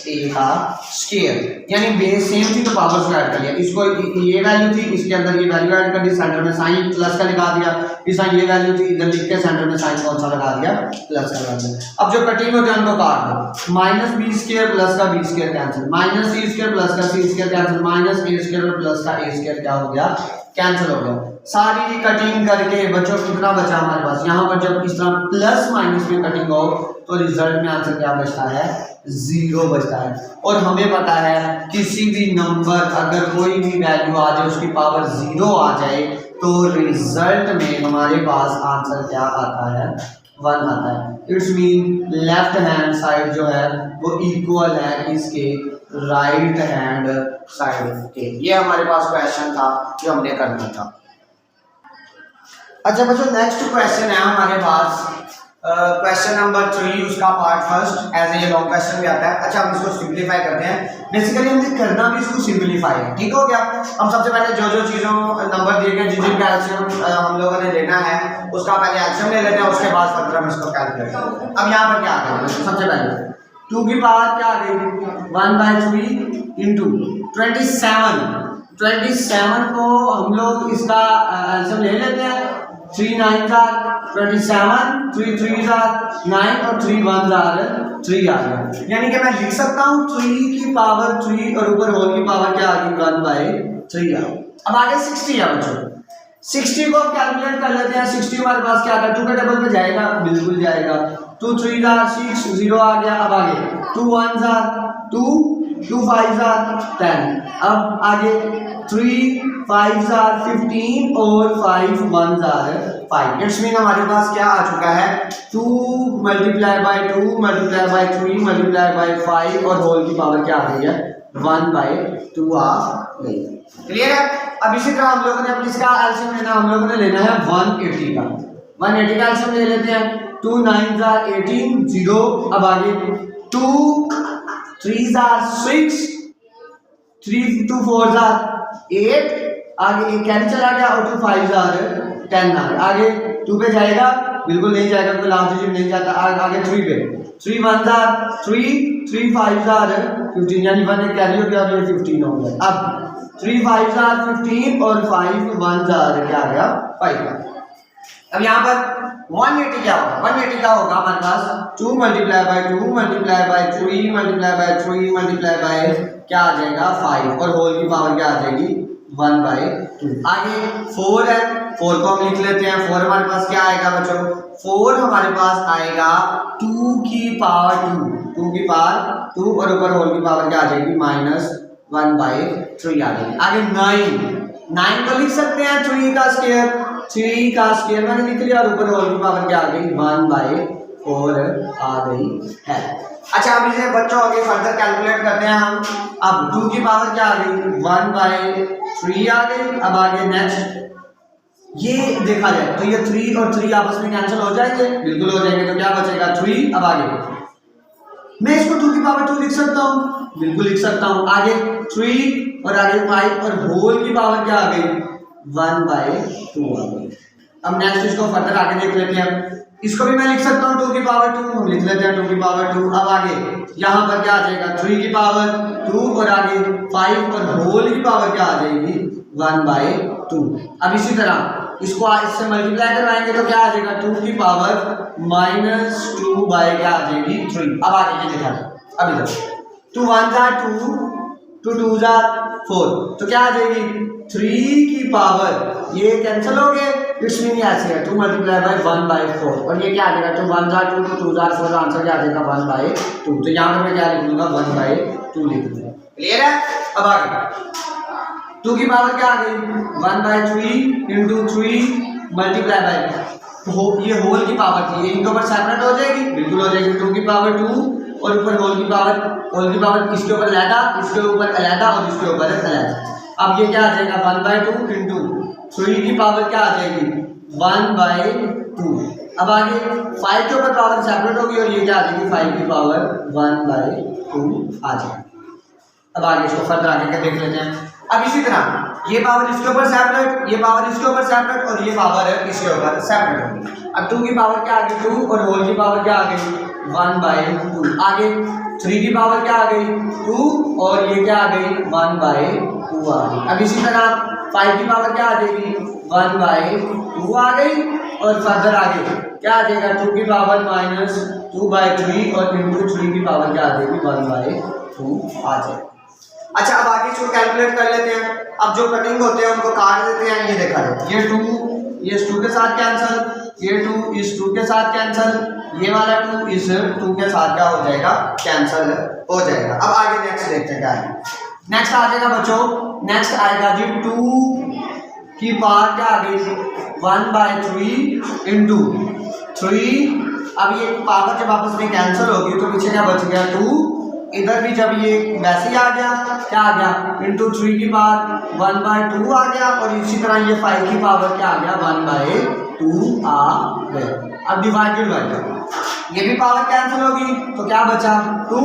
a का स्क्वायर। यानी बेस सेम थी तो पावर्स को ऐड कर लिया। इसको ये वैल्यू थी इसके अंदर ये वैल्यू ऐड कर दी, सेंटर में साइन प्लस का लगा दिया। इस ये वैल्यू थी इधर लिख के सेंटर में साइन कौन सा लगा दिया प्लस का लगा दिया। अब जो कटिंग होती है उनको काट दो, माइनस b स्क्वायर प्लस का b square cancel, minus c square plus का c square cancel, minus a square plus का a स्क्वायर क्या हो गया कैंसिल हो गया। सारी कटिंग करके बच्चों कितना बचा हमारे पास, यहाँ पर जब इस तरह प्लस माइनस में कटिंग हो तो रिजल्ट में आंसर क्या बचता है 0 बचता है। और हमें पता है किसी भी नंबर अगर कोई भी वैल्यू आ जाए उसकी पावर 0 आ जाए तो रिजल्ट में हमारे पास आंसर क्या आता है 1 आता है। It's mean left hand side जो है वो इक्वल है इसके राइट हैंड साइड के। ये हमारे पास क्वेश्चन था जो हमने करना था। अच्छा बच्चों नेक्स्ट क्वेश्चन है हमारे पास क्वेश्चन नंबर 3, उसका part first as a long question भी आता है। अच्छा हम इसको सिंप्लीफाई करते हैं। बेसिकली हमने करना भी इसको सिंप्लीफाई है, ठीक हो गया। हम सबसे पहले जो जो चीज़ों नंबर दिए गए जिन जिनका एलसीएम हम लोगों ने लेना है उसका पहले एलसीएम ले लेते हैं, उसके बाद फर्दर हम इसको कैलकुलेट करते हैं। अब यहाँ पर क्या आ गया सबसे पहले 2 की पावर क्या आ गई 1/3 इंटू 27 को हम लोग इसका एलसीएम ले लेते हैं। 3 9 जार 27, 3 3 जार 9 और 3 1 जार 3 आ गया। यानी कि मैं लिख सकता हूँ 3 की पावर 3 और ऊपर होल की पावर क्या आ गई 1/3 आ गई। अब आगे 60 है बच्चों, 60 को कैलकुलेट कर लेते हैं। 60 हमारे पास क्या था, 2 के डबल पे जाएगा, बिल्कुल जाएगा। 2 3 जार 6, 0 आ गया। अब आगे 2 1 जार 2, 2 5 जार 10। अब आगे 3 5 जार 15 और 5 1 जार 5। इट्स मीन हमारे पास क्या आ चुका है 2 multiply by 2 multiply by 3 multiply by 5 और होल की पावर क्या आ गई है 1/2 आ गई। क्लियर है। अब इसी तरह हम लोगों ने अब किसका एलसीएम लेना, हम लोगों ने लेना है 180 का। 180 का एलसीएम ले लेते हैं। 2 9 जार 18 0। अब आगे 2 3 जार 6, 3 2 4 जार 8, आगे एक कैरी चला गया और 2 5 जार 10 आ गया। आगे 2 पे जाएगा, बिल्कुल नहीं जाएगा, कोई लास्ट डिजिट नहीं जाता। आगे 3 पे 3 1 जार 3, 3 5 जार 15, यानी 1 एक कैरी हो गया और ये 15 हो गया। अब 3 5 जार 15 और 5 1 जार क्या आ गया 5। अब यहाँ पर 180 क्या होगा, 180 का होगा हमारे पास 2 multiply by 2 multiply by 3 multiply by 3 multiply by क्या आ जाएगा 5 और होल की पावर क्या आ जाएगी 1/2। आगे 4 है, 4 को हम लिख लेते हैं। 4 हमारे पास क्या आएगा बच्चों, 4 हमारे पास आएगा 2 की पावर 2, 2 की पावर 2 और ऊपर होल की पावर क्या आ जाएगी -1/3 आ जाएगी। आगे 9 को लिख सकते हैं 3 का स्क्वायर, 3 का स्क्वायर मैंने लिख लिया और ऊपर होल की पावर क्या आ गई 1/4 आ गई है। अच्छा, अब इसे बच्चों आगे फर्दर कैलकुलेट करते हैं हम। अब 2 की पावर क्या आ गई 1/3 आ गई। अब आगे नेक्स्ट ये देखा जाए तो ये 3 और 3 आपस में कैंसिल हो जाएंगे, बिल्कुल हो जाएंगे। तो क्या बचेगा 3। अब आगे मैं इसको 2 की पावर 2 लिख सकता हूँ, बिल्कुल लिख सकता हूँ। आगे 3 और आगे 5 और होल की पावर क्या आ गई 1/2 आ गई। अब नेक्स्ट इसको फर्दर आगे देख लेते हैं। इसको भी मैं लिख सकता हूँ 2 की पावर 2, हम लिख लेते हैं 2 की पावर 2। अब आगे यहाँ पर क्या आ जाएगा 3 की पावर 2 और आगे 5 और होल की पावर क्या आ जाएगी 1/2। अब इसी तरह इसको इससे मल्टीप्लाई करवाएंगे तो क्या आ जाएगा 2 की पावर -2 बाय क्या आ जाएगी 3। अब आगे ये देखा जाए, अब इधर 2 1 जार 2, 2 2 जार 4, तो क्या आ जाएगी 3 की पावर ये कैंसिल हो गए। इट्स मीन ऐसे है 2 मल्टीप्लाई बाय 1/4 और ये क्या आ जाएगा 2 1 जार 2, 2 जार 4, आंसर क्या आ जाएगा 1/2। तो यहाँ पर मैं क्या लिख लूंगा 1/2 लिख दूंगा। क्लियर है। अब आगे 2 की पावर क्या आ गई 1/3 इंटू 3 मल्टीप्लाई बाय ये होल की पावर थी, ये इनके ऊपर सेपरेट हो जाएगी, बिल्कुल हो जाएगी। 2 की पावर 2 और ऊपर होल की पावर इसके ऊपर अलहदा, इसके ऊपर अलहदा और इसके ऊपर अलहदा। अब ये क्या आ जाएगा 1/2 इंटू 3 की पावर क्या आ जाएगी 1/2। अब आगे 5 के ऊपर पावर सेपरेट होगी और ये क्या आ जाएगी 5 की पावर 1/2 आ जाएगी। अब आगे इसको फर्दर आगे का देख लेते हैं। अब इसी तरह ये पावर इसके ऊपर सेपरेट, ये पावर इसके ऊपर सेपरेट और ये पावर है इसके ऊपर सेपरेट होगी। अब 2 की पावर क्या आ गई 2 और होल की पावर क्या आ गई 1/2। आगे 3 की पावर क्या आ गई 2 और ये क्या आ गई 1/2 आ गई। अब इसी तरह 5 की पावर क्या आ जाएगी 1/2 आ गई और फर्दर आगे क्या आ जाएगा 2 की पावर -2/3 और इंटू 3 की पावर क्या आ जाएगी 1/2 आ जाएगी। अच्छा, अब आगे इसको कैलकुलेट कर लेते हैं। अब जो कटिंग होते हैं उनको काट देते हैं। ये देखा जाए ये 2 इस 2 के साथ कैंसिल, ये 2 इस 2 के साथ कैंसिल, ये वाला 2 इस 2 के साथ क्या हो जाएगा कैंसिल हो जाएगा। अब आगे नेक्स्ट देखते हैं क्या है। नेक्स्ट आ जाएगा बच्चों, नेक्स्ट आएगा जी 2 की पावर क्या आ गई 1/3 इंटू 3। अब ये पावर जब आपस में कैंसिल होगी तो पीछे क्या बच गया 2, इधर भी जब ये वैसे ही आ गया क्या आ गया इंटू 3 की पावर 1/2 आ गया और इसी तरह ये 5 की पावर क्या आ गया 1/2 आ गया। अब डिवाइडेड बाय ये भी पावर कैंसिल होगी तो क्या बचा 2।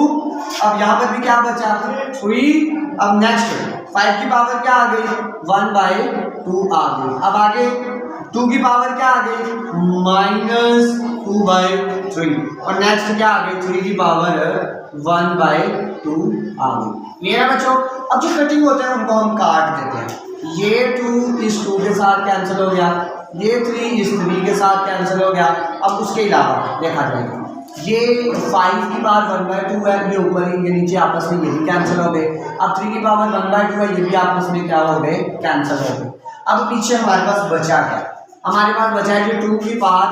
अब यहाँ पर भी क्या बचा 3। अब नेक्स्ट 5 की पावर क्या आ गई 1/2 आ गई। अब आगे 2 की पावर क्या आ गई -2/3 और नेक्स्ट क्या आ गई 3 की पावर 1/2 आ गई। मेरा बच्चों अब जो कटिंग होते हैं उनको हम काट देते हैं। ये 2 इस 2 के साथ कैंसिल हो गया, ये 3 इस 3 के साथ कैंसिल हो गया। अब उसके अलावा देखा जाएगा ये 5 की पावर 1/2 है, ये ऊपर ही ये नीचे आपस में ये भी कैंसिल हो गए। अब 3 की पावर 1/2 है, ये भी आपस में क्या हो गए, कैंसिल हो गए। अब पीछे हमारे पास बचा क्या, हमारे पास बचा है कि 2 की पावर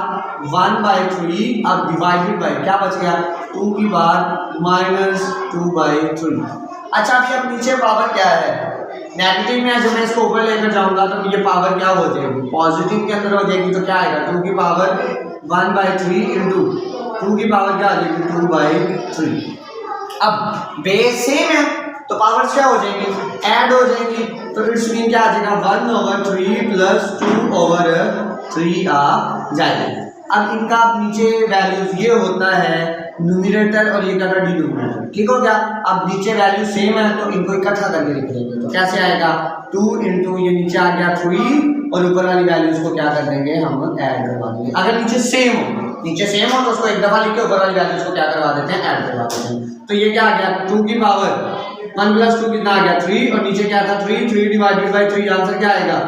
1/3 अब डिवाइडेड बाय क्या बच गया 2 की पावर -2/3। अच्छा अभी अब नीचे पावर क्या है, नेगेटिव में है, जब मैं इसको ऊपर लेकर जाऊंगा तो ये पावर क्या हो जाएगी, पॉजिटिव के अंदर हो जाएगी। तो क्या आएगा 2 की पावर 1/3 इंटू 2 की पावर क्या आ जाएगी 2/3। अब बेस सेम है तो पावर क्या हो जाएगी, ऐड हो जाएगी। तो इट्स मीन क्या आ जाएगा 1/3 प्लस 2/3 आ जाएगा। अब इनका नीचे वैल्यूज ये होता है न्यूमरेटर और ये क्या था डिनोमिनेटर, ठीक हो गया। अब नीचे वैल्यू सेम है तो इनको इकट्ठा करके लिख देंगे। तो कैसे आएगा 2 इंटू ये नीचे आ गया 3 और ऊपर वाली वैल्यूज को क्या कर देंगे हम ऐड करवा देंगे। अगर नीचे सेम हो, नीचे सेम हो तो उसको एक दफा लिख के ऊपर वाली वैल्यूज को क्या करवा देते हैं, ऐड करवा देते हैं। तो ये क्या आ गया 2 की पावर 1 + 2 कितना आ गया 3 और नीचे क्या था 3 डिवाइडेड बाय 3 आंसर क्या आएगा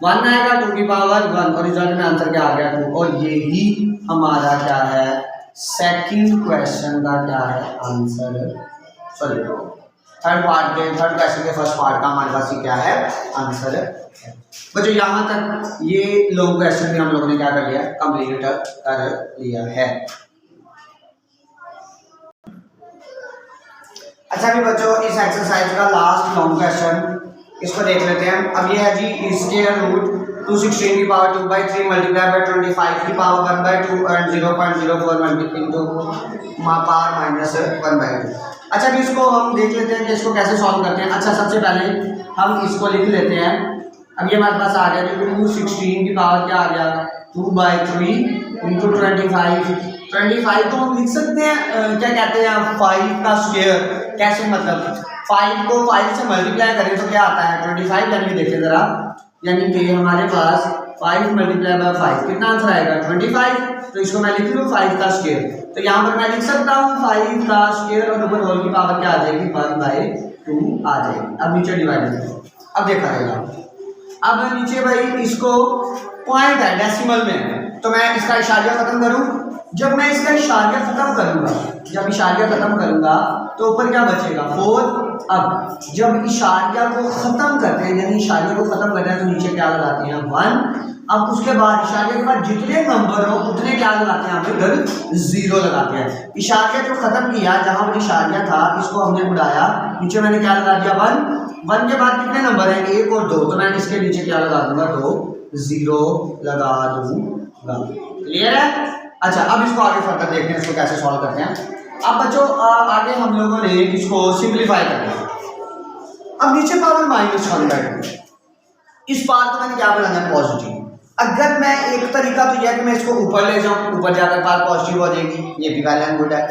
1 आएगा 2 की पावर 1 और रिजल्ट में आंसर क्या आ गया 2। और ये ही हमारा क्या है सेकंड क्वेश्चन का क्या है आंसर, सॉरी थर्ड क्वेश्चन के फर्स्ट पार्ट का हमारे पास क्या है आंसर है। बच्चों यहाँ तक ये लॉन्ग क्वेश्चन भी हम लोगों ने क्या कर लिया कंप्लीट कर लिया है। अच्छा भी बच्चों इस एक्सरसाइज का लास्ट लॉन्ग क्वेश्चन इसको देख लेते हैं। अब ये है जी स्क्वायर रूट 216 की पावर 2/3 मल्टीप्लाई बाय 25 की पावर 1/2 और 0.04 मल्टीप्लाई इनटू पावर -1/2। अच्छा अभी इसको हम देख लेते हैं कि इसको कैसे सॉल्व करते हैं। अच्छा सबसे पहले हम इसको लिख लेते हैं। अब ये हमारे पास आ गया जो 216 की पावर क्या आ गया 2/3 इंटू 25 को हम लिख सकते हैं क्या कहते हैं 5 का स्क्वायर। कैसे मतलब 5 को 5 से मल्टीप्लाई करें तो क्या आता है 25, यानी देखिए जरा, यानी कि हमारे पास 5 मल्टीप्लाई बाय 5 कितना आंसर आएगा 25। तो इसको मैं लिख लूँ 5 का स्क्वायर। तो यहाँ पर मैं लिख सकता हूँ 5 का स्क्वायर और ऊपर होल की पावर क्या आ जाएगी 1/2 आ जाएगी। अब नीचे डिवाइड करो, अब देखा जाएगा। अब नीचे भाई इसको पॉइंट है डेसिमल में, तो मैं इसका इशारिया खत्म करूँ। जब मैं इसका इशारिया खत्म करूँगा, जब इशारिया खत्म करूँगा तो ऊपर क्या बचेगा 4। अब जब इशारिया को खत्म करते हैं, यानी इशारिया को खत्म करते हैं तो नीचे क्या लगाते हैं 1। अब उसके बाद इशारिया के बाद जितने नंबर हो उतने क्या लगाते हैं हम इधर 0 लगाते हैं। इशारिया जो खत्म किया जहां पर इशारिया था इसको हमने उड़ाया, नीचे मैंने क्या लगा दिया 1 के बाद कितने नंबर हैं 1 और 2, तो मैं इसके नीचे क्या लगा दूंगा 2 0 लगा दूंगा। क्लियर है। अच्छा अब इसको आगे फर्दर देखते हैं इसको कैसे सॉल्व करते हैं। अब बच्चों आगे हम लोगों ने इसको सिंप्लीफाई करना है। अब नीचे पावर -1/2, इस पार को मैंने क्या बनाना है पॉजिटिव। अगर मैं एक तरीका तो यह है कि मैं इसको ऊपर ले जाऊं, ऊपर जाकर पार पॉजिटिव हो जाएगी, ये भी वेल एंड गुड है।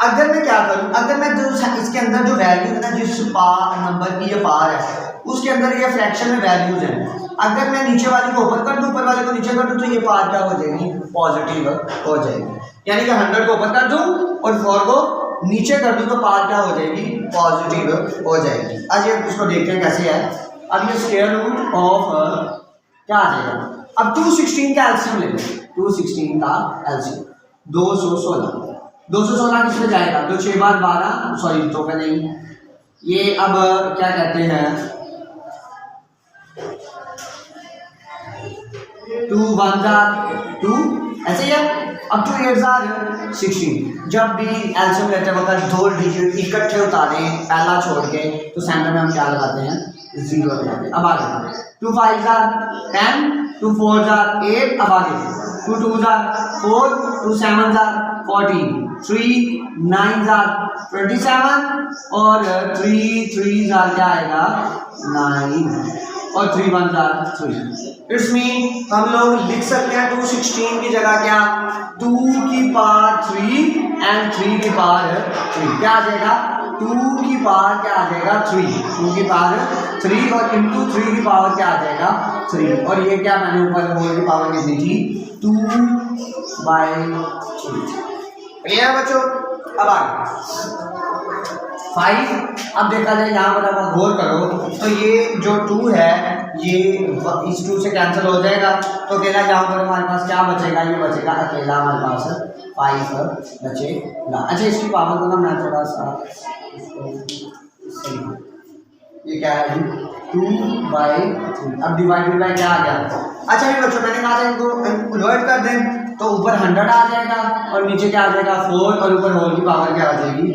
अगर मैं क्या करूं, अगर मैं जो इसके अंदर जो वैल्यू है ना जिस पार नंबर की ये पार है उसके अंदर ये फ्रैक्शन में वैल्यूज हैं, अगर मैं नीचे वाली को ऊपर कर दूं ऊपर वाले को नीचे कर दूं तो ये पार क्या हो जाएगी पॉजिटिव हो जाएगी। यानी कि 100 को ऊपर कर दूं और 4 को नीचे कर दूं तो पार क्या हो जाएगी पॉजिटिव हो जाएगी। आज ये इसको देखते हैं कैसे है। अब ये स्क्वायर रूट ऑफ क्या आ जाएगा, अब 216 का एलसीएम ले लो, 216 का एलसीएम 216 किसमें जाएगा 2 6 बार 12, सॉरी तो मैं नहीं, ये अब क्या कहते हैं 2 1 2 ऐसे ही है। अब 2 8 16, जब भी एलसीएम लेते वक्त 2 डिजिट इकट्ठे उतारे पहला छोड़ के तो सेंटर में हम क्या लगाते हैं 0 लगाते हैं। अब आगे 2 5 10 2 4 8, अब आगे 2 2 4 2 7 14 3 9 27 और 3 3 क्या आएगा 9 और 3 1 3। इट्स मीन हम लोग लिख सकते हैं 216 की जगह क्या 2 की पावर 3 एंड 3 की पावर 3 क्या आ जाएगा 2 की पावर क्या आ जाएगा 3, 2 की पावर 3 और इंटू 3 की पावर क्या आ जाएगा 3, और ये क्या मैंने ऊपर होल की पावर कितनी थी 2/3। क्लियर है बच्चों। अब आगे 5 अब देखा जाए यहाँ पर आप गौर करो तो ये जो 2 है ये इस 2 से कैंसिल हो जाएगा, तो अकेला यहाँ पर हमारे पास क्या बचेगा, ये बचेगा अकेला हमारे पास 5 बचेगा। अच्छा इसकी पावर को ना मैं थोड़ा सा ये क्या है 2/3, अब डिवाइडेड बाय क्या आ गया। अच्छा ये बच्चों मैंने कहा था इनको उलट कर दें तो ऊपर 100 आ जाएगा और नीचे क्या आ जाएगा 4 और ऊपर होल की पावर क्या आ जाएगी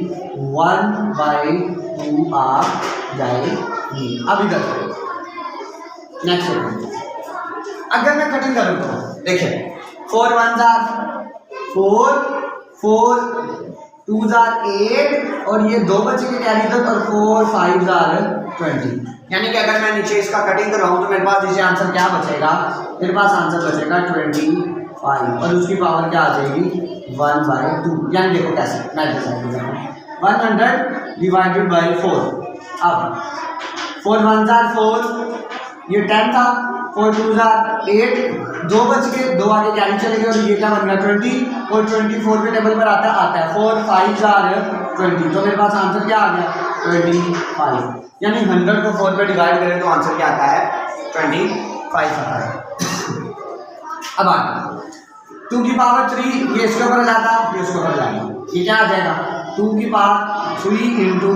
1/2 आ जाएगी। अब इधर नेक्स्ट अगर मैं कटिंग करूँ तो देखिए 4 1 4 4 2 8 और ये 2 बचे के कैरी तक और 4 5 20, यानी कि अगर मैं नीचे इसका कटिंग कर रहा हूँ तो मेरे पास नीचे आंसर क्या बचेगा, मेरे पास आंसर बचेगा 25 और उसकी पावर क्या आ जाएगी 1/2। यानी देखो कैसे मैं डिसाइड कर रहा हूँ 100 डिवाइडेड बाई 4। अब 4 1 4 ये 10 था, 4 2 8, 2 बच गए, 2 आगे कैरी चले गए और ये क्या बन गया 20 और 24 के टेबल पर आता है 4 5 20, तो मेरे पास आंसर क्या आ गया 25। यानी 100 को 4 पे डिवाइड करें तो आंसर क्या आता है 25 आता है। अब आगे 2 की पावर 3 ये इसके ऊपर लाता ये उसके ऊपर लाएगा, ये क्या आ जाएगा 2 की पावर 3 इंटू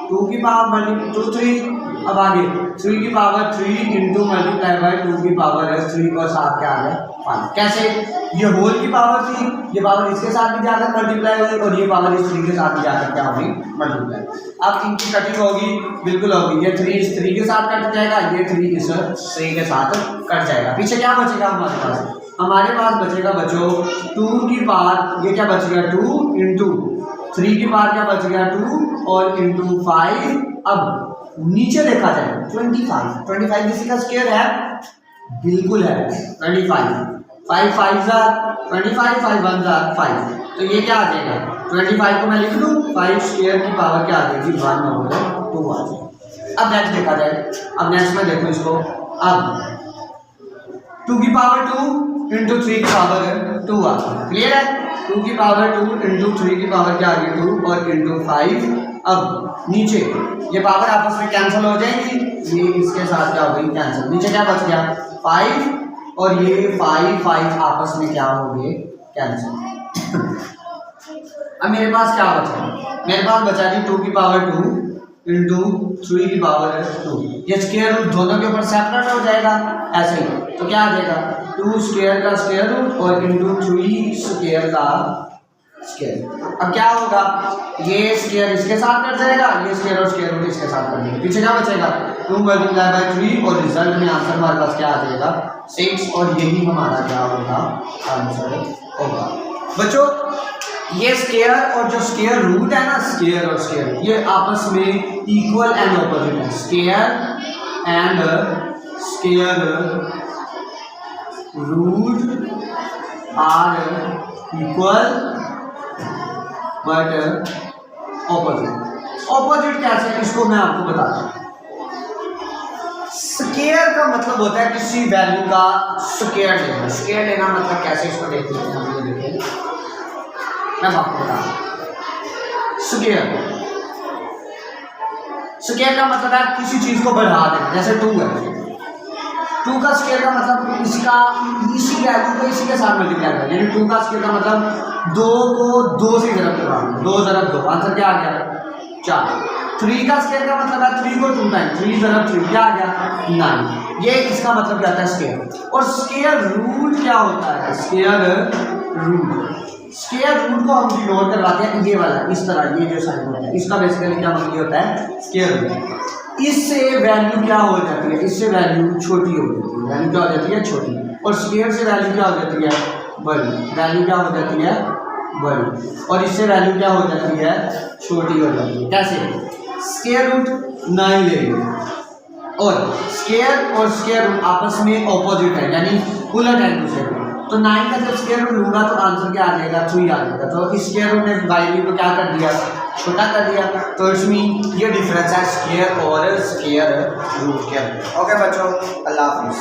2 की पावर 3। अब आगे 3 की पावर 3 इंटू मल्टीप्लाई बाई 2 की पावर 3 और साथ क्या आ गया 5। कैसे, ये होल की पावर थी, ये पावर इसके साथ भी जाकर मल्टीप्लाई होगी और ये पावर इस 3 के साथ भी जाकर क्या होगी मल्टीप्लाई। अब इनकी कटिंग होगी, बिल्कुल होगी, ये 3 इस 3 के साथ कट जाएगा, ये 3 इस 3 के साथ कट जाएगा। पीछे क्या बचेगा हमारे पास बचेगा बच्चों 2 की पावर, ये क्या बच गया 2 इंटू 3 की पावर क्या बच गया 2 और इंटू 5। अब नीचे देखा जाए 25 किसी का स्क्वायर है, बिल्कुल है 25, 5 5 25, 5 1 5, तो ये क्या आ जाएगा 25 को मैं लिख दूँ 5 स्क्वायर की पावर क्या आ जाएगी 1/2 आ जाएगी। अब नेक्स्ट देखा जाए, अब नेक्स्ट में देखो इसको, अब 2 की पावर 2 इंटू 3 की पावर 2 आ गई, क्लियर है 2 की पावर 2 इंटू 3 की पावर क्या आ गई 2 और इंटू 5। अब नीचे ये पावर आपस में कैंसिल हो जाएगी, ये इसके साथ क्या हो गई कैंसिल, नीचे क्या बच गया 5 और ये 5 आपस में क्या हो गए कैंसिल। अब मेरे पास क्या बचा, मेरे पास बचा जी 2 की पावर 2 इंटू 3 की पावर 2, ये स्क्वायर रूट दोनों के ऊपर सेपरेट हो जाएगा ऐसे ही, तो क्या आ जाएगा 2 स्क्वायर का स्क्वायर रूट और इंटू 3 स्क्वायर का स्क्वायर। अब क्या होगा, ये स्क्वायर इसके साथ कट जाएगा, ये स्क्वायर और स्क्वायर रूट इसके साथ कट जाएगा, पीछे क्या बचेगा 2 मल्टीप्लाई बाई 3 और रिजल्ट में आंसर हमारे पास क्या आ जाएगा 6 और यही हमारा क्या होगा आंसर होगा। बच्चों ये स्क्वायर और जो स्क्वायर रूट है ना, स्क्वायर और स्क्वायर ये आपस में इक्वल एंड ऑपोजिट है, square and square root are equal but opposite कैसे, इसको मैं आपको बताता हूँ। स्क्वायर का मतलब होता है किसी वैल्यू का स्क्वायर लेना, स्क्वायर लेना मतलब कैसे, इसको देख लेते हैं हम, ये देखिए मैं आपको बता रहा हूँ। स्क्वायर का मतलब है किसी चीज को बढ़ा देना, जैसे 2 है, 2 का स्क्वायर का मतलब इसका इसी वैल्यू को इसी के साथ मल्टीप्लाई करना, यानी 2 का स्क्वायर का मतलब 2 को 2 से ज़रब करवाना, 2 ज़रब 2, आंसर क्या आ गया 4। 3 का स्क्वायर का मतलब है 3 को 2 टाइम, 3 ज़रब 3 क्या आ गया 9, ये इसका मतलब क्या होता है स्क्वायर। और स्क्वायर रूट क्या होता है, स्क्वायर रूट को हम डिनोट करवाते हैं ये वाला, इस तरह ये जो साइन होता है इसका बेसिकली क्या मतलब होता है स्क्वायर रूट। इससे वैल्यू क्या हो जाती है, इससे वैल्यू छोटी हो जाती है, वैल्यू क्या हो जाती है छोटी, और स्क्वायर से वैल्यू क्या हो जाती है बड़ी, वैल्यू क्या हो जाती है बड़ी, और इससे वैल्यू क्या हो जाती है छोटी हो जाती है। कैसे, स्क्वायर रूट 9 ले लेंगे और स्क्वायर रूट आपस में ऑपोजिट है, यानी उलट है दूसरे को, तो 9 का जब स्क्वायर रूट लूंगा तो आंसर क्या आ जाएगा 3 आ जाएगा, तो इस स्क्वायर रूट ने वैल्यू को क्या कर दिया छोटा कर दिया, तो इसमें ये डिफरेंस है स्क्वायर और स्क्वायर रूट के अंदर। ओके बच्चों, अल्लाह हाफिज़।